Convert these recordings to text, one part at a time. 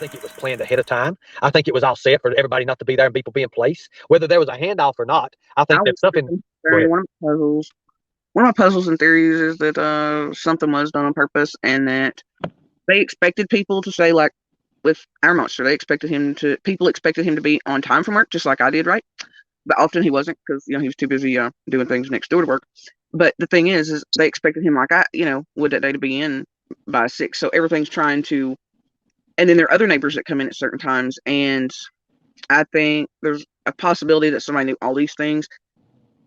think it was planned ahead of time. I think it was all set for everybody not to be there and people be in place, whether there was a handoff or not. I think that something. Go ahead. One of my puzzles and theories is that something was done on purpose, and that they expected people to say, like with our monster, people expected him to be on time from work, just like I did, right? But often he wasn't, because he was too busy doing things next door to work. But the thing is they expected him, like I would, that day to be in by 6. So everything's trying to, and then there are other neighbors that come in at certain times, and I think there's a possibility that somebody knew all these things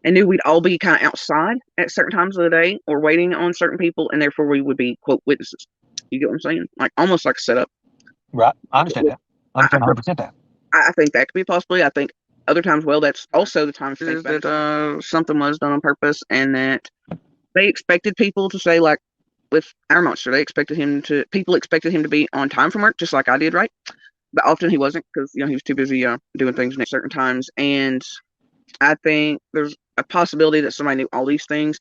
and knew we'd all be kind of outside at certain times of the day or waiting on certain people, and therefore we would be, quote, witnesses. You get what I'm saying? Like almost like a setup. Right. I understand that. I understand 100% that. I think that could be a possibility. I think other times, well, that's also the time to think that something was done on purpose, and that they expected people to say, like with our monster, people expected him to be on time from work, just like I did, right? But often he wasn't, because he was too busy doing things at certain times. And I think there's a possibility that somebody knew all these things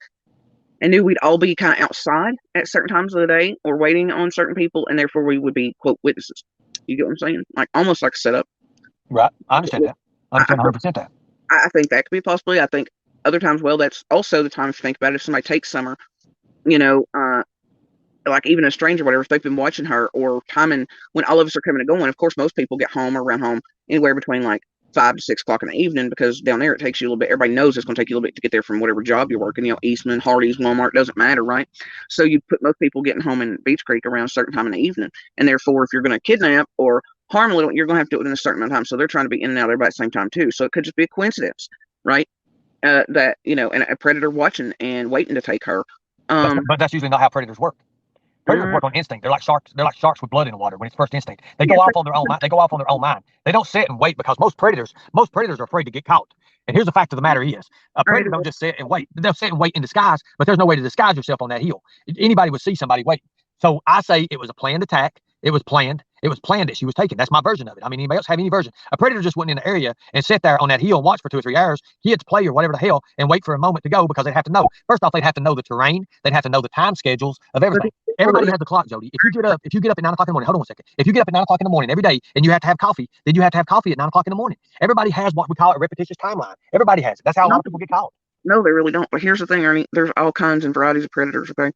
and knew we'd all be kind of outside at certain times of the day or waiting on certain people, and therefore we would be, quote, witnesses. You get what I'm saying? Like almost like a setup. Right. I understand that. I understand 100% that. I think that could be a possibility. I think other times, well, that's also the time to think about it. If somebody takes Summer, like even a stranger, whatever, if they've been watching her or timing when all of us are coming and going. Of course, most people get home or around home anywhere between like 5 to 6 o'clock in the evening, because down there it takes you a little bit. Everybody knows it's going to take you a little bit to get there from whatever job you're working. Eastman, Hardee's, Walmart, doesn't matter, right? So you put most people getting home in Beach Creek around a certain time in the evening, and therefore, if you're going to kidnap or harm a little, you're going to have to do it in a certain amount of time. So they're trying to be in and out there by the same time too. So it could just be a coincidence, right? That and a predator watching and waiting to take her. But that's usually not how predators work. Predators work on instinct. They're like sharks. They're like sharks with blood in the water when it's first instinct. They go off on their own mind. They go off on their own mind. They don't sit and wait, because most predators are afraid to get caught. And here's the fact of the matter is, a predator don't just sit and wait. They'll sit and wait in disguise, but there's no way to disguise yourself on that hill. Anybody would see somebody waiting. So I say it was a planned attack. It was planned. It was planned that she was taken. That's my version of it. I mean, anybody else have any version? A predator just went in the area and sit there on that hill and watch for 2 or 3 hours, kids play or whatever the hell, and wait for a moment to go, because they'd have to know. First off, they'd have to know the terrain. They'd have to know the time schedules of everything. Everybody has the clock, Jody. If you get up at 9 o'clock in the morning, hold on one second. If you get up at 9 o'clock in the morning every day and you have to have coffee, then you have to have coffee at 9 o'clock in the morning. Everybody has what we call a repetitious timeline. Everybody has it. That's how a lot of people get caught. No, they really don't. But here's the thing, Ernie. There's all kinds and varieties of predators, okay?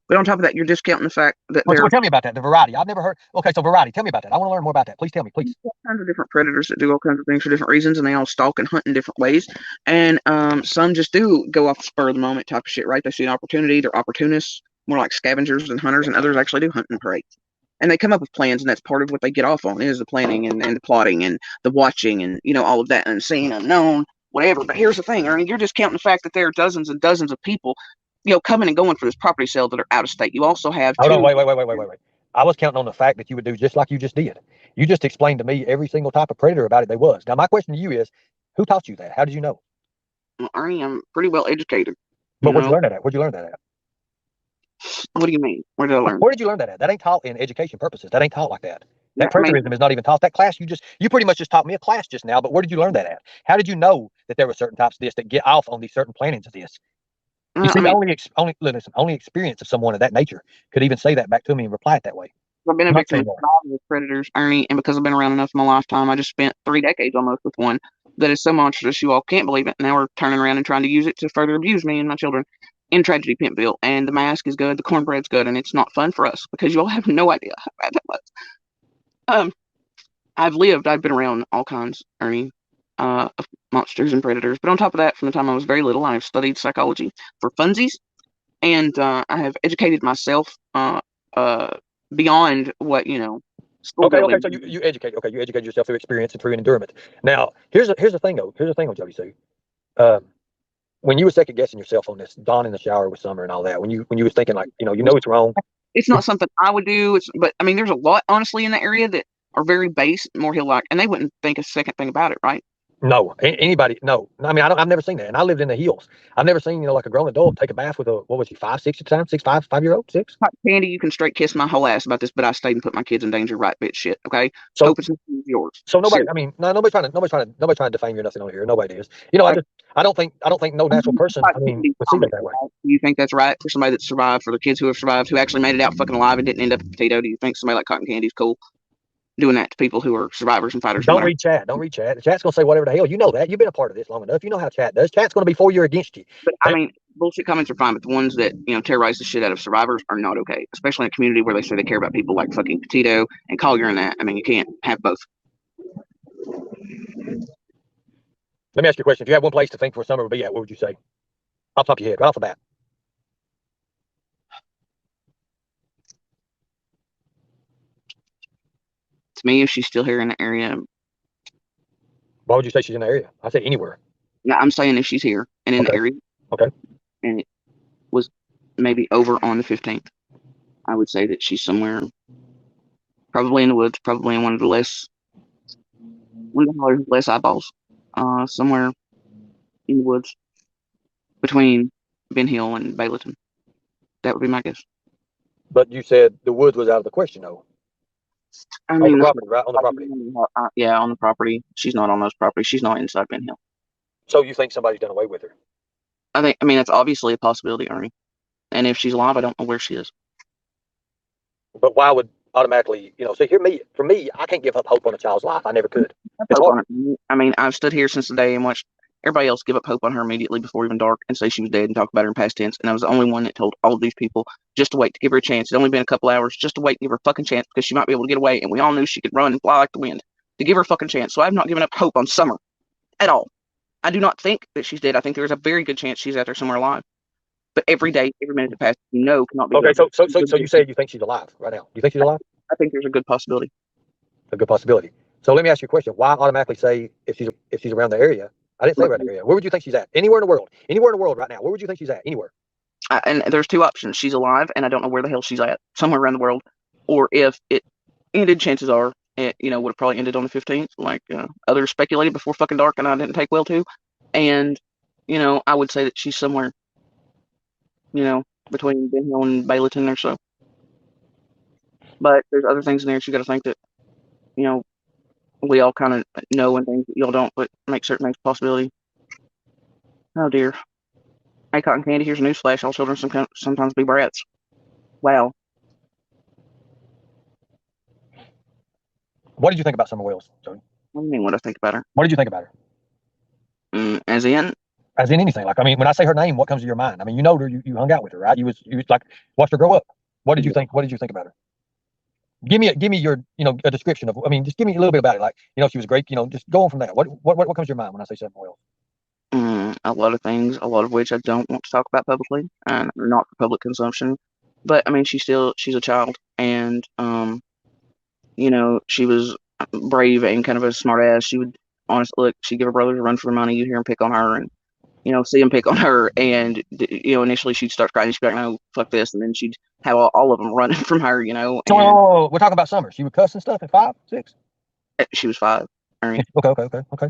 But on top of that, you're discounting the fact that well, tell me about that, the variety. I've never heard. Okay, so variety. Tell me about that. I want to learn more about that. Please tell me, please. There's all kinds of different predators that do all kinds of things for different reasons, and they all stalk and hunt in different ways. And some just do go off the spur of the moment type of shit, right? They see an opportunity. They're opportunists, more like scavengers than hunters, and others actually do hunt and prey. And they come up with plans, and that's part of what they get off on, is the planning and the plotting and the watching and, all of that, unseen, unknown, whatever. But here's the thing, Ernie, you're just counting the fact that there are dozens and dozens of people, coming and going for this property sale that are out of state. You also have Hold on, wait. I was counting on the fact that you would do just like you just did. You just explained to me every single type of predator about it there was. Now, my question to you is, who taught you that? How did you know? Well, Ernie, I'm pretty well educated. But where'd you learn that at? Where'd you learn that at? What do you mean? Where did I learn? Where did you learn that at? That ain't taught in education purposes. That ain't taught like that. That preterism is not even taught. That class you pretty much just taught me a class just now, but where did you learn that at? How did you know that there were certain types of this that get off on these certain plannings of this? You see, only experience of someone of that nature could even say that back to me and reply it that way. I've been a victim of predators, Ernie, and because I've been around enough in my lifetime, I just spent 3 decades almost with one that is so monstrous you all can't believe it. Now we're turning around and trying to use it to further abuse me and my children in Tragedy Pimpville. And the mask is good, the cornbread's good, and it's not fun for us because you all have no idea how bad that was. I've been around all kinds, Ernie, of monsters and predators. But on top of that, from the time I was very little, I've studied psychology for funsies, and I have educated myself beyond what school. Okay. So you educate. Okay, you educate yourself through experience and through endurance. Now, here's the thing though. Here's the thing with Jody Sue. When you were second guessing yourself on this, Dawn in the shower with Summer and all that, when you was thinking like, it's wrong. It's not something I would do. But I mean, there's a lot honestly in the area that are very base, more hill-like, and they wouldn't think a second thing about it, right? No, anybody. No, I mean, I've never seen that, and I lived in the hills. I've never seen like a grown adult take a bath with what was he, 5, 6 at the time, 5-year-old, 6? Candy, you can straight kiss my whole ass about this, but I stayed and put my kids in danger, right? Bitch, shit. Okay, so open is yours. So nobody. I mean, no, nobody's trying to defame you or nothing on here. Nobody is. I don't think no natural person. I mean, would see that way. Do you think that's right for somebody that survived, for the kids who have survived, who actually made it out fucking alive and didn't end up a potato? Do you think somebody like Cotton Candy is cool? doing that to people who are survivors and fighters. Don't read chat. Don't read chat. The chat's gonna say whatever the hell. You know that. You've been a part of this long enough. You know how chat does. Chat's gonna be for you or against you. But I mean, bullshit comments are fine, but the ones that terrorize the shit out of survivors are not okay. Especially in a community where they say they care about people like fucking Petito and Collier and that. I mean, you can't have both. Let me ask you a question. If you had one place to think for summer would be at, what would you say? Off the top of your head, right off the bat. To me, if she's still here in the area, Why would you say she's in the area? I say anywhere. yeah, I'm saying if she's here and in the area, Okay. and it was maybe over on the 15th, I would say that she's somewhere, probably in the woods, probably in one of the less eyeballs, somewhere in the woods between Ben Hill and Bayleton. That would be my guess. But you said the woods was out of the question, though. I mean, on the property, right? On the property. Yeah, on the property. She's not on those properties. She's not inside Ben Hill. So you think somebody's done away with her? I mean, that's obviously a possibility, Ernie. And if she's alive, I don't know where she is. But why would automatically, see, for me, I can't give up hope on a child's life. I never could. I mean, I've stood here since the day and watched everybody else give up hope on her immediately before even dark and say she was dead and talk about her in past tense. And I was the only one that told all of these people just to wait, to give her a chance. It's only been a couple hours, just to wait, give her a fucking chance because she might be able to get away. And we all knew she could run and fly like the wind. To give her a fucking chance. So I've not given up hope on Summer at all. I do not think that she's dead. I think there's a very good chance she's out there somewhere alive. But every day, every minute that passes, cannot be. Okay, so you said you think she's alive right now. You think she's alive? I think there's a good possibility. A good possibility. So let me ask you a question. Why automatically say if she's around the area? I didn't say around the area. Where would you think she's at? Anywhere in the world. Anywhere in the world right now. Where would you think she's at? Anywhere. And there's two options. She's alive, and I don't know where the hell she's at. Somewhere around the world. Or if it ended, chances are it, would have probably ended on the 15th, like others speculated before fucking dark, and I didn't take well to. And, I would say that she's somewhere, between Ben Hill and Bayleton or so. But there's other things in there you got to think that, we all kind of know and things that y'all don't, but make certain things a possibility. Oh, dear. Hey, Cotton Candy, here's a newsflash. All children sometimes be brats. Wow. What did you think about Summer Wells, Jody? What do you mean, what I think about her? What did you think about her? As in anything. Like, I mean, when I say her name, what comes to your mind? I mean, you know her, you hung out with her, right? You was like, watched her grow up. What did you think? What did you think about her? Give me your, a description of, just give me a little bit about it. Like, she was great, just go on from there. What comes to your mind when I say Summer Wells? A lot of things, a lot of which I don't want to talk about publicly and not for public consumption. But I mean, she's a child, and she was brave and kind of a smart ass. She would honestly look, she'd give her brothers a run for money. You'd hear him pick on her, and see him pick on her, and initially she'd start crying. She'd be like, "No, fuck this," and then she'd have all of them running from her. So we're talking about Summer. She would cuss and stuff at 5, 6. She was 5. Okay.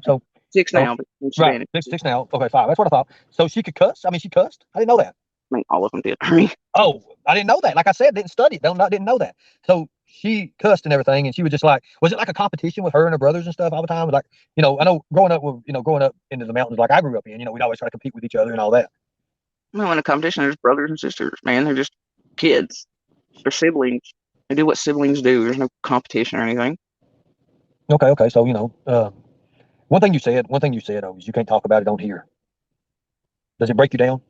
So 6 now. Right. 6 now. Okay, 5. That's what I thought. So she could cuss. I mean, she cussed. I didn't know that. I mean, all of them did. Oh, I didn't know that. Like I said, didn't study it. Didn't know that. So she cussed and everything, and she was just like, was it like a competition with her and her brothers and stuff all the time? Like, I know growing up into the mountains like I grew up in, we'd always try to compete with each other and all that. No, in a competition, there's brothers and sisters, man. They're just kids. They're siblings. They do what siblings do. There's no competition or anything. Okay. So, one thing you said, is you can't talk about it on here. Does it break you down?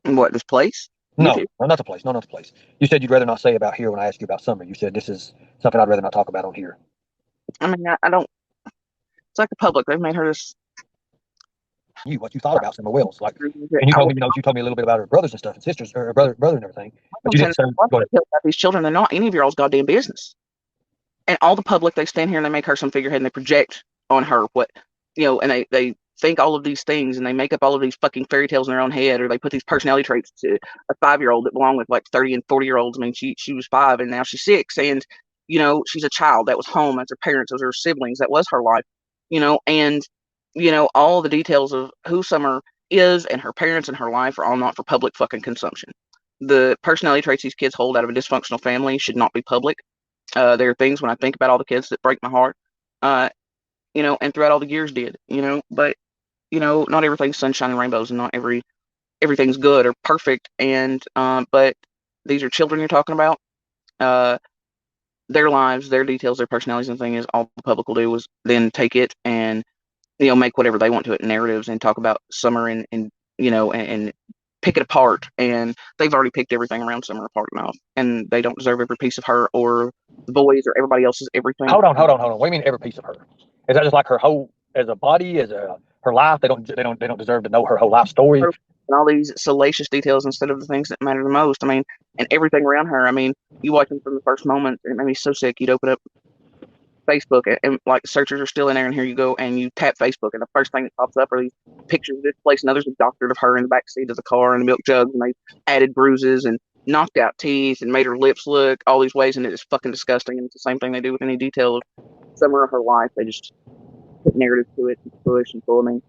What, this place? No, not the place. No, not the place. You said you'd rather not say about here when I asked you about Summer. You said this is something I'd rather not talk about on here. I mean, I don't. It's like the public. They've made her this. What you thought about Summer Wells, like, and you told me, you told me a little bit about her brothers and stuff, and sisters, or her brother and everything. But you didn't say about these children. They're not any of your all's goddamn business. And all the public, they stand here and they make her some figurehead and they project on her what, and they think all of these things and they make up all of these fucking fairy tales in their own head, or they put these personality traits to a 5-year-old that belong with like 30 and 40-year-olds. I mean, she was 5 and now she's 6, and she's a child. That was home. That's her parents. Those are her siblings. That was her life. And all the details of who Summer is and her parents and her life are all not for public fucking consumption. The personality traits these kids hold out of a dysfunctional family should not be public. There are things when I think about all the kids that break my heart, and throughout all the years did, but, not everything's sunshine and rainbows, and not everything's good or perfect. And, but these are children you're talking about. their lives, their details, their personalities, and thing is all the public will do is then take it and make whatever they want to it narratives and talk about Summer and and pick it apart. And they've already picked everything around Summer apart enough, and they don't deserve every piece of her or the boys or everybody else's everything. Hold on. What do you mean every piece of her? Is that just like her whole as a body, as a her life? They don't deserve to know her whole life story. And all these salacious details instead of the things that matter the most. I mean, and everything around her. I mean, you watch them from the first moment, and it made me so sick. You'd open up Facebook and like searchers are still in there, and here you go and you tap Facebook, and the first thing that pops up are these pictures of this place, and there's a doctored of her in the back seat of the car and the milk jugs, and they added bruises and knocked out teeth and made her lips look all these ways, and it is fucking disgusting. And it's the same thing they do with any detail of Summer of her life. They just put narrative to it and push and pull. I mean,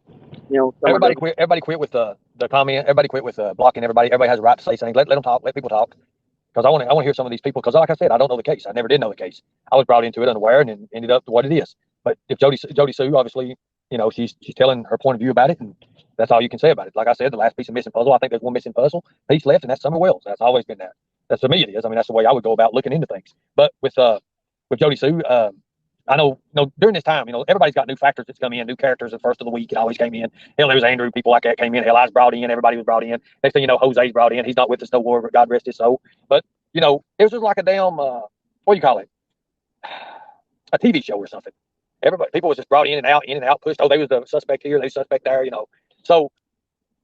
everybody quit. Everybody quit with the comment. Everybody quit with blocking everybody. Everybody has a right to say something. Let them talk. Let people talk. Because I want to hear some of these people. Because like I said, I don't know the case. I never did know the case. I was brought into it unaware and then ended up what it is. But if Jody Sue, obviously, she's telling her point of view about it, and that's all you can say about it. Like I said, the last piece of missing puzzle. I think there's one missing puzzle piece left, and that's Summer Wells. That's always been that. That's for me it is. I mean, that's the way I would go about looking into things. But with Jody Sue, I know, during this time, everybody's got new factors that's come in, new characters the first of the week. It always came in. Hell, there was Andrew, people like that came in. Hell, I was brought in. Everybody was brought in. Next thing you know, Jose's brought in. He's not with us no more, but God rest his soul. But, it was just like a damn, what do you call it? A TV show or something. People was just brought in and out, pushed. Oh, they was the suspect here, they was suspect there, So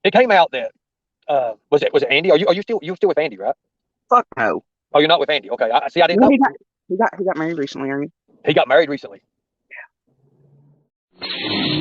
it came out that, was it Andy? Are you still with Andy, right? Fuck no. Oh, you're not with Andy. Okay. I didn't know. He got married recently, are you? He got married recently. Yeah.